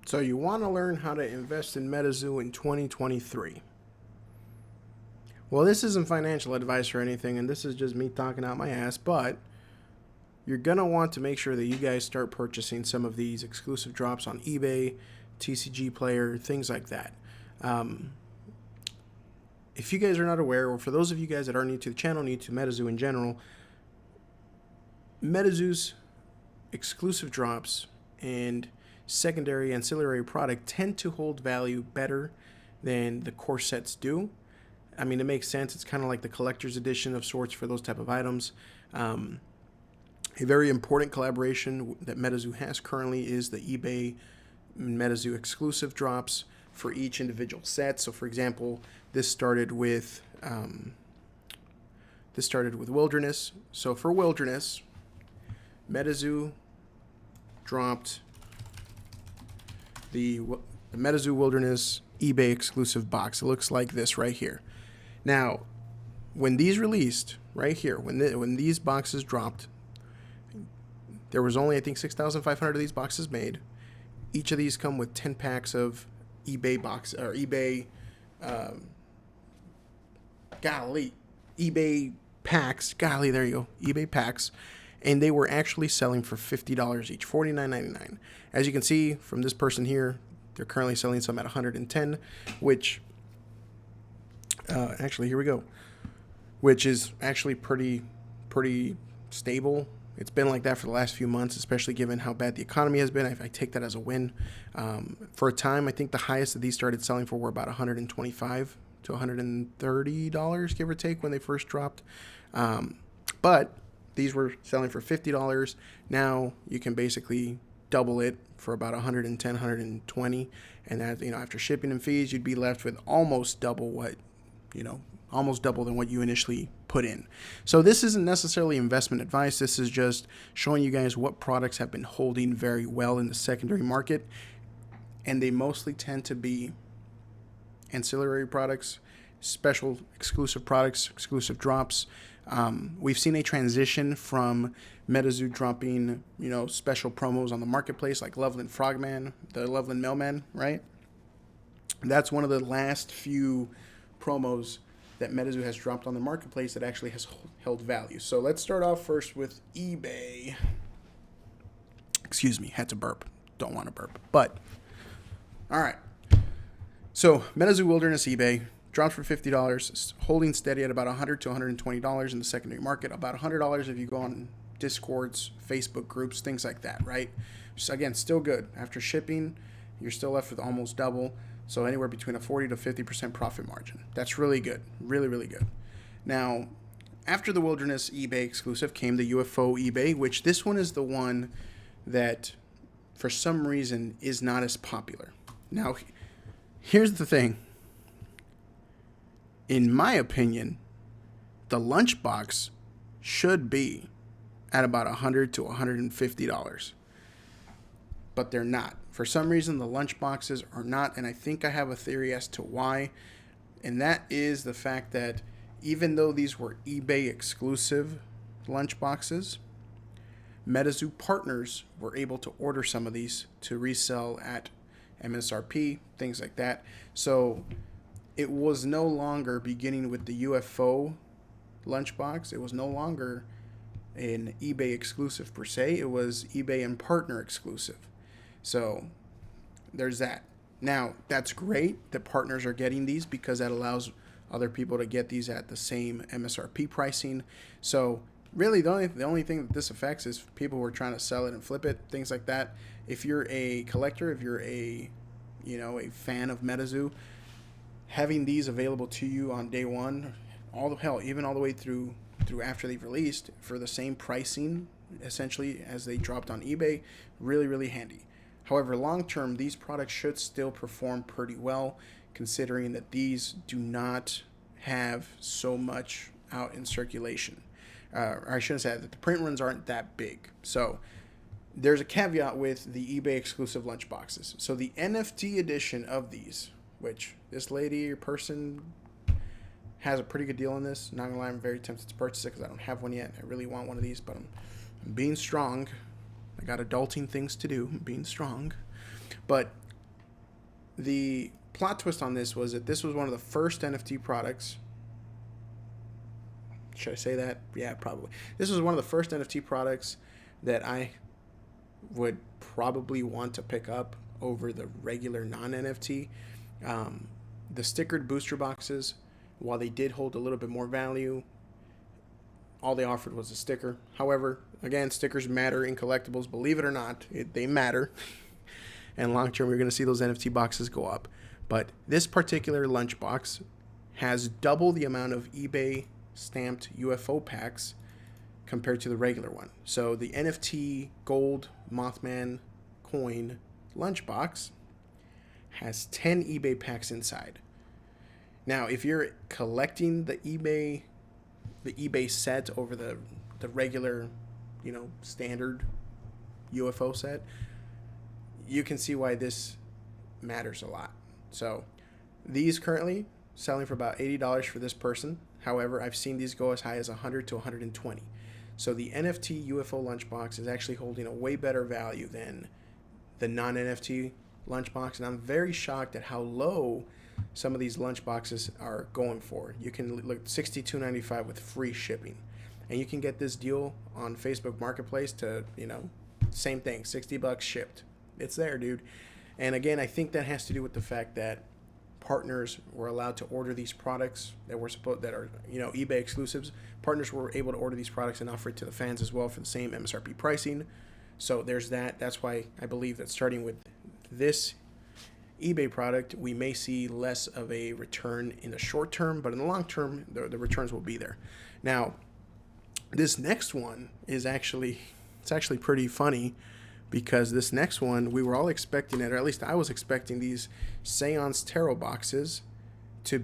So you want to learn how to invest in Metazoo in 2023. Well, this isn't financial advice or anything, and this is just me talking out my ass, but you're going to want to make sure that you guys start purchasing some of these exclusive drops on eBay, TCG Player, things like that. If you guys are not aware, or for those of you guys that are new to the channel, new to Metazoo in general, Metazoo's exclusive drops and secondary ancillary product tend to hold value better than the core sets do. I mean, it makes sense. It's kind of like the collector's edition of sorts for those type of items. A very important collaboration that Metazoo has currently is the eBay Metazoo exclusive drops for each individual set. So, for example, this started with Wilderness. So for Wilderness, Metazoo dropped the Metazoo Wilderness eBay exclusive box. It looks like this right here. Now, when these released, right here, when these boxes dropped, there was only, I think, 6,500 of these boxes made. Each of these come with 10 packs of eBay box or eBay, eBay packs. Golly, there you go, eBay packs. And they were actually selling for $50 each, $49.99. As you can see from this person here, they're currently selling some at $110, which, actually, here we go, which is actually pretty stable. It's been like that for the last few months, especially given how bad the economy has been. I take that as a win. For a time, I think the highest that these started selling for were about $125 to $130, give or take, when they first dropped. But these were selling for $50. Now you can basically double it for about $110, $120, and that, after shipping and fees, you'd be left with almost double than what you initially put in. So this isn't necessarily investment advice. This is just showing you guys what products have been holding very well in the secondary market, and they mostly tend to be ancillary products, special exclusive products, exclusive drops. We've seen a transition from Metazoo dropping, special promos on the marketplace like Loveland Frogman, the Loveland Mailman, right? That's one of the last few promos that Metazoo has dropped on the marketplace that actually has held value. So let's start off first with eBay. Excuse me, had to burp. Don't want to burp. But, all right. So Metazoo Wilderness eBay drops for $50, holding steady at about $100 to $120 in the secondary market, about $100 if you go on Discords, Facebook groups, things like that, right? So again, still good. After shipping, you're still left with almost double. So anywhere between a 40 to 50% profit margin. That's really good. Really, really good. Now, after the Wilderness eBay exclusive came the UFO eBay, which this one is the one that, for some reason, is not as popular. Now, here's the thing. In my opinion, the lunchbox should be at about $100 to $150. But they're not. For some reason, the lunch boxes are not, and I think I have a theory as to why, and that is the fact that even though these were eBay exclusive lunch boxes, Metazoo partners were able to order some of these to resell at MSRP, things like that. So it was no longer, beginning with the UFO lunchbox, it was no longer an eBay exclusive per se. It was eBay and partner exclusive. So there's that. Now, that's great that partners are getting these because that allows other people to get these at the same MSRP pricing. So really the only thing that this affects is people who are trying to sell it and flip it, things like that. If you're a collector, if you're a fan of Metazoo, having these available to you on day one, even all the way through after they've released for the same pricing essentially as they dropped on eBay, really, really handy. However, long term, these products should still perform pretty well, considering that these do not have so much out in circulation. Or I shouldn't say that the print runs aren't that big. So there's a caveat with the eBay exclusive lunch boxes. So the NFT edition of these, which this lady or person has a pretty good deal on this. Not gonna lie, I'm very tempted to purchase it because I don't have one yet. I really want one of these, but I'm being strong. I got adulting things to do, being strong. But The plot twist on this was that this was one of the first NFT products. Should I say that? Yeah, probably. This was one of the first NFT products that I would probably want to pick up over the regular non-NFT. The stickered booster boxes, while they did hold a little bit more value, all they offered was a sticker. However, again, stickers matter in collectibles. Believe it or not, they matter. And long term, you're going to see those NFT boxes go up. But this particular lunchbox has double the amount of eBay stamped UFO packs compared to the regular one. So the NFT gold Mothman coin lunchbox has 10 eBay packs inside. Now, if you're collecting the eBay set over the regular, standard UFO set, you can see why this matters a lot. So these currently selling for about $80 for this person. However, I've seen these go as high as $100 to $120. So the NFT UFO lunchbox is actually holding a way better value than the non-NFT lunchbox, and I'm very shocked at how low some of these lunchboxes are going for. You can look $62.95 with free shipping, and you can get this deal on Facebook Marketplace to same thing, $60 shipped. It's there, dude. And again, I think that has to do with the fact that partners were allowed to order these products that are eBay exclusives. Partners were able to order these products and offer it to the fans as well for the same MSRP pricing. So there's that. That's why I believe that starting with this eBay product, we may see less of a return in the short term, but in the long term, the returns will be there. Now, this next one is actually pretty funny, because this next one, we were all expecting it, or at least I was expecting these Seance tarot boxes to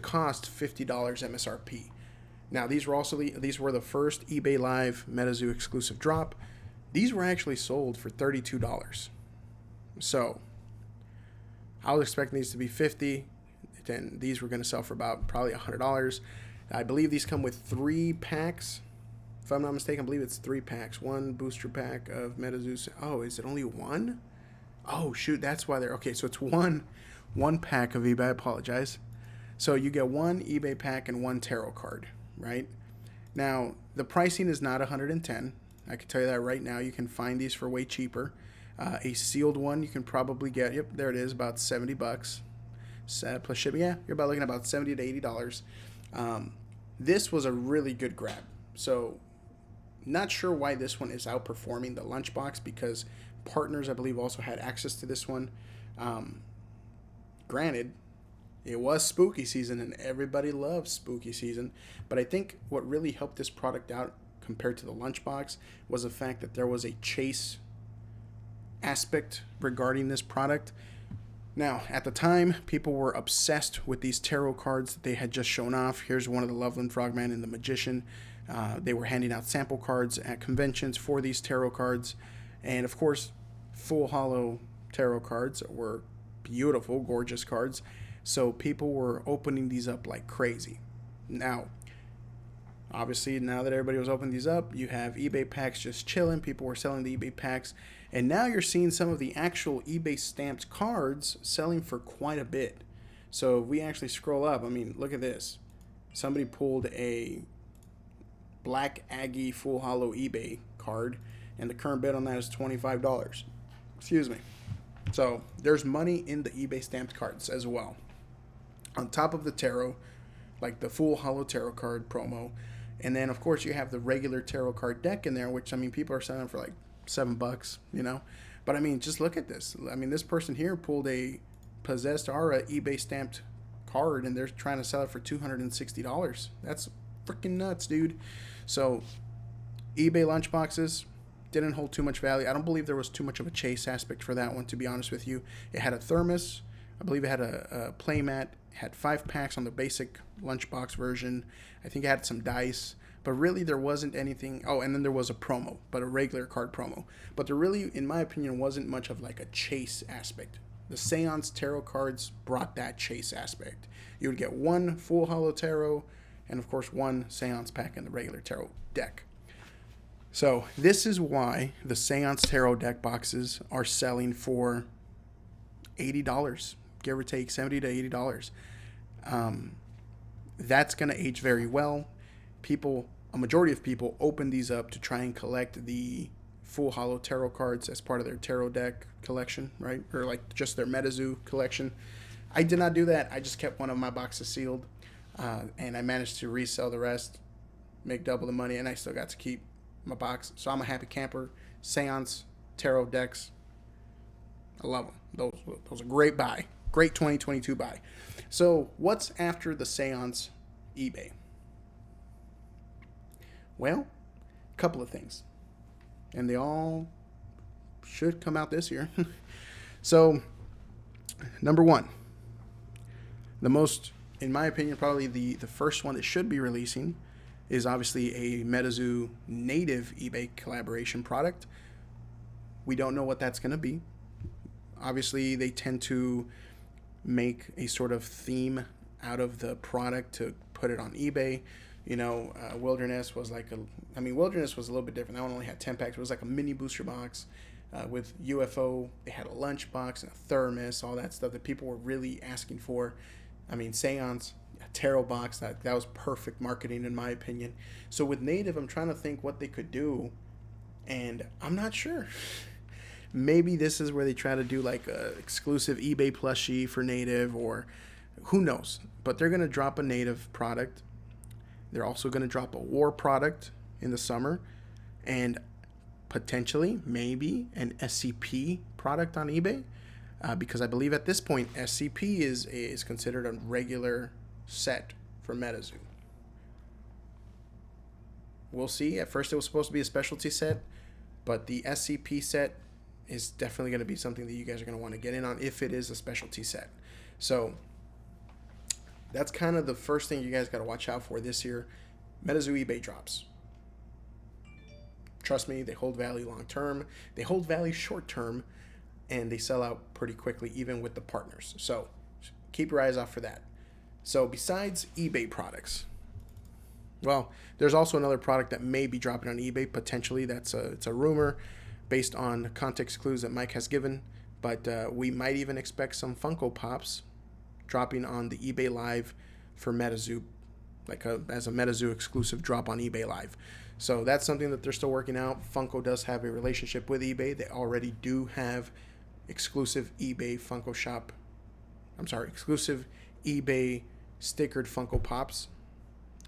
cost $50 MSRP. Now, these were the first eBay Live Metazoo exclusive drop. These were actually sold for $32. So I was expecting these to be $50. Then these were going to sell for about probably $100. I believe these come with 3 packs. If I'm not mistaken, I believe it's 3 packs. 1 booster pack of Metazoo. Oh, is it only 1? Oh, shoot. That's why they're... Okay, so it's one pack of eBay. I apologize. So you get 1 eBay pack and 1 tarot card, right? Now, the pricing is not $110. I can tell you that right now. You can find these for way cheaper. A sealed one you can probably get... Yep, there it is. About $70. Plus shipping. Yeah, you're about looking at about $70 to $80. This was a really good grab. So... not sure why this one is outperforming the lunchbox, because partners, I believe, also had access to this one. Granted, it was spooky season and everybody loves spooky season, but I think what really helped this product out compared to the lunchbox was the fact that there was a chase aspect regarding this product. Now, at the time, people were obsessed with these tarot cards that they had just shown off. Here's one of the Loveland Frogman and the Magician. They were handing out sample cards at conventions for these tarot cards. And of course, full hollow tarot cards were beautiful, gorgeous cards. So people were opening these up like crazy. Now, obviously, now that everybody was opening these up, you have eBay packs just chilling. People were selling the eBay packs. And now you're seeing some of the actual eBay stamped cards selling for quite a bit. So if we actually scroll up, I mean, look at this. Somebody pulled a Black Aggie full hollow eBay card, and the current bid on that is $25. Excuse me. So there's money in the eBay stamped cards as well. On top of the tarot, like the full hollow tarot card promo. And then, of course, you have the regular tarot card deck in there, which, I mean, people are selling for like $7, But, I mean, just look at this. I mean, this person here pulled a Possessed Aura eBay stamped card, and they're trying to sell it for $260. That's freaking nuts, dude. So, eBay lunchboxes didn't hold too much value. I don't believe there was too much of a chase aspect for that one, to be honest with you. It had a thermos. I believe it had a play mat. It had 5 packs on the basic lunchbox version. I think it had some dice. But really, there wasn't anything. Oh, and then there was a promo, but a regular card promo. But there really, in my opinion, wasn't much of like a chase aspect. The Seance tarot cards brought that chase aspect. You would get 1 full hollow tarot, and of course 1 Seance pack in the regular tarot deck. So this is why the Seance tarot deck boxes are selling for $80, give or take $70 to $80. That's going to age very well. A majority of people open these up to try and collect the full hollow tarot cards as part of their tarot deck collection, right? Or like just their Metazoo collection. I did not do that. I just kept one of my boxes sealed, and I managed to resell the rest, make double the money, and I still got to keep my box. So I'm a happy camper. Seance, tarot decks, I love them. Those are great buy. Great 2022 buy. So what's after the Seance eBay? Well, a couple of things. And they all should come out this year. So, number one, the most, in my opinion, probably the first one that should be releasing is obviously a Metazoo native eBay collaboration product. We don't know what that's going to be. Obviously, they tend to make a sort of theme out of the product to put it on eBay. Wilderness was Wilderness was a little bit different. That one only had 10 packs. It was like a mini booster box. With UFO, they had a lunch box and a thermos, all that stuff that people were really asking for. Seance, a tarot box, that was perfect marketing in my opinion. So with native, I'm trying to think what they could do, and I'm not sure. Maybe this is where they try to do like a exclusive eBay plushie for native, or who knows. But they're going to drop a native product. They're also going to drop a war product in the summer, and potentially maybe an SCP product on eBay, because I believe at this point SCP is considered a regular set for Metazoo. We'll see. At first it was supposed to be a specialty set, but the SCP set is definitely going to be something that you guys are going to want to get in on if it is a specialty set. So that's kind of the first thing you guys got to watch out for this year. Metazoo eBay drops. Trust me, they hold value long term. They hold value short term, and they sell out pretty quickly, even with the partners. So keep your eyes out for that. So besides eBay products, well, there's also another product that may be dropping on eBay potentially. It's a rumor based on context clues that Mike has given, but we might even expect some Funko Pops dropping on the eBay Live for Metazoo, as a Metazoo exclusive drop on eBay Live. So that's something that they're still working out. Funko does have a relationship with eBay. They already do have exclusive eBay stickered Funko Pops.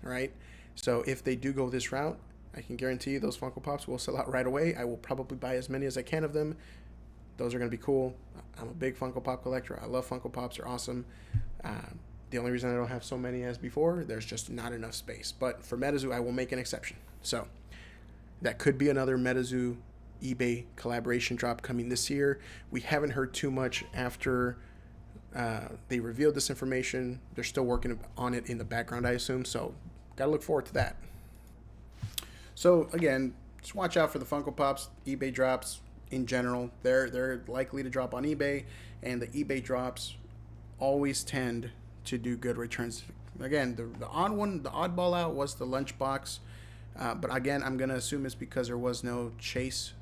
All right. So if they do go this route, I can guarantee you those Funko Pops will sell out right away. I will probably buy as many as I can of them. Those are going to be cool. I'm a big Funko Pop collector. I love Funko Pops. They're awesome. The only reason I don't have so many as before, there's just not enough space. But for Metazoo, I will make an exception. So that could be another Metazoo eBay collaboration drop coming this year. We haven't heard too much after they revealed this information. They're still working on it in the background, I assume. So got to look forward to that. So again, just watch out for the Funko Pops, eBay drops in general. They're likely to drop on eBay, and the eBay drops always tend to do good returns. Again, the oddball out was the lunchbox, but again, I'm gonna assume it's because there was no chase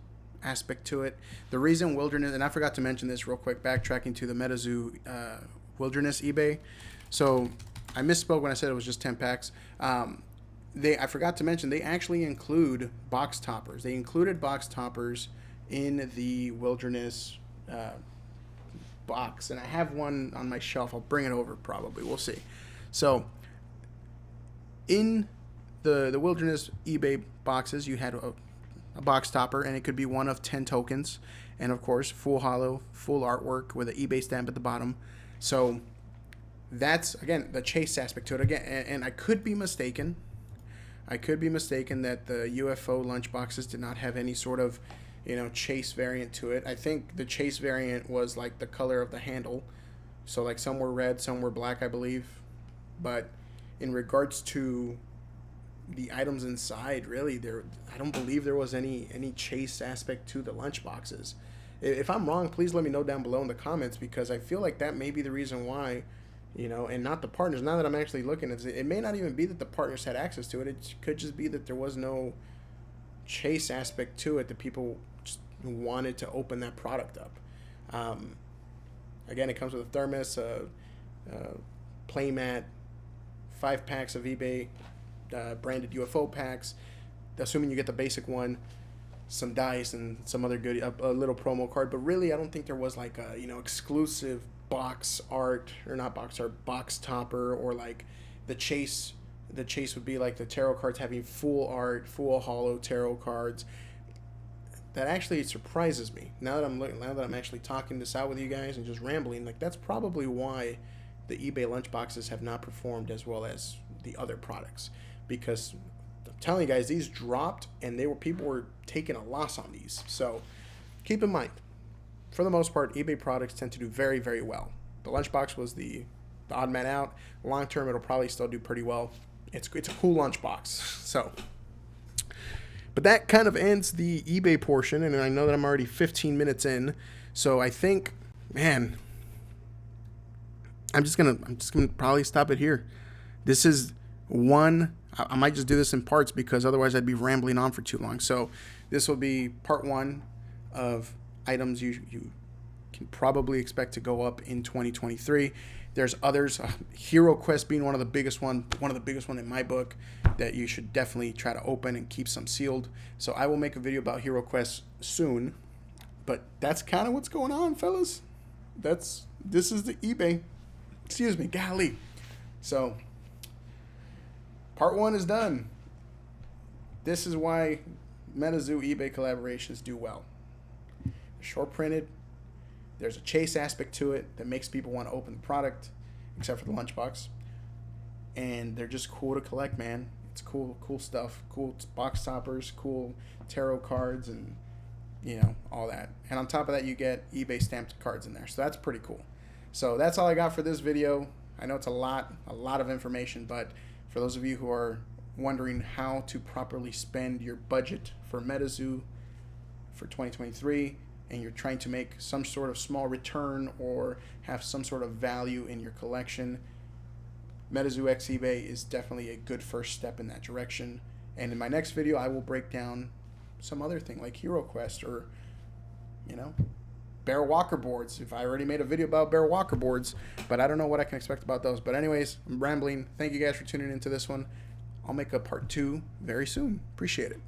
aspect to it. The reason Wilderness, and I forgot to mention this real quick, backtracking to the Metazoo Wilderness eBay. So I misspoke when I said it was just 10 packs. I forgot to mention they actually include box toppers. They included box toppers in the Wilderness box, and I have one on my shelf. I'll bring it over probably. We'll see. So in the Wilderness eBay boxes, you had a box topper, and it could be one of 10 tokens, and of course full hollow, full artwork with an eBay stamp at the bottom. So that's again the chase aspect to it. Again, and I could be mistaken. I could be mistaken that the UFO lunch boxes did not have any sort of, chase variant to it. I think the chase variant was like the color of the handle. So like some were red, some were black, I believe. But in regards to the items inside, really, I don't believe there was any chase aspect to the lunch boxes. If I'm wrong, please let me know down below in the comments, because I feel like that may be the reason why, and not the partners. Now that I'm actually looking at it, it may not even be that the partners had access to it. It could just be that there was no chase aspect to it, that people just wanted to open that product up. Again, it comes with a thermos, a playmat, 5 packs of eBay branded UFO packs, assuming you get the basic one, some dice and some other good, a little promo card. But really, I don't think there was like a, you know, exclusive box art, or not box art, box topper, or like the chase. The chase would be like the tarot cards having full art, full hollow tarot cards. That actually surprises me. Now that I'm actually talking this out with you guys and just rambling, like that's probably why the eBay lunchboxes have not performed as well as the other products, because I'm telling you guys, these dropped and people were taking a loss on these. So keep in mind, for the most part, eBay products tend to do very, very well. The lunchbox was the odd man out. Long term, it'll probably still do pretty well. It's a cool lunchbox. So, but that kind of ends the eBay portion, and I know that I'm already 15 minutes in. So I think, man, I'm just gonna probably stop it here. This is one. I might just do this in parts because otherwise I'd be rambling on for too long. So this will be part 1 of items you can probably expect to go up in 2023. There's others, Hero Quest being one of the biggest one in my book, that you should definitely try to open and keep some sealed. So I will make a video about Hero Quest soon. But that's kind of what's going on, fellas. This is the eBay. Excuse me, golly. So part 1 is done. This is why Metazoo eBay collaborations do well. They're short printed. There's a chase aspect to it that makes people want to open the product, except for the lunchbox. And they're just cool to collect, man. It's cool stuff. Cool box toppers, cool tarot cards, and you know, all that. And on top of that, you get eBay stamped cards in there. So that's pretty cool. So that's all I got for this video. I know it's a lot of information, but for those of you who are wondering how to properly spend your budget for Metazoo for 2023, and you're trying to make some sort of small return or have some sort of value in your collection, Metazoo X eBay is definitely a good first step in that direction. And in my next video, I will break down some other thing like Hero Quest, or, you know, Bear Walker boards. If I already made a video about Bear Walker boards, but I don't know what I can expect about those. But anyways, I'm rambling. Thank you guys for tuning into this one. I'll make a part 2 very soon. Appreciate it.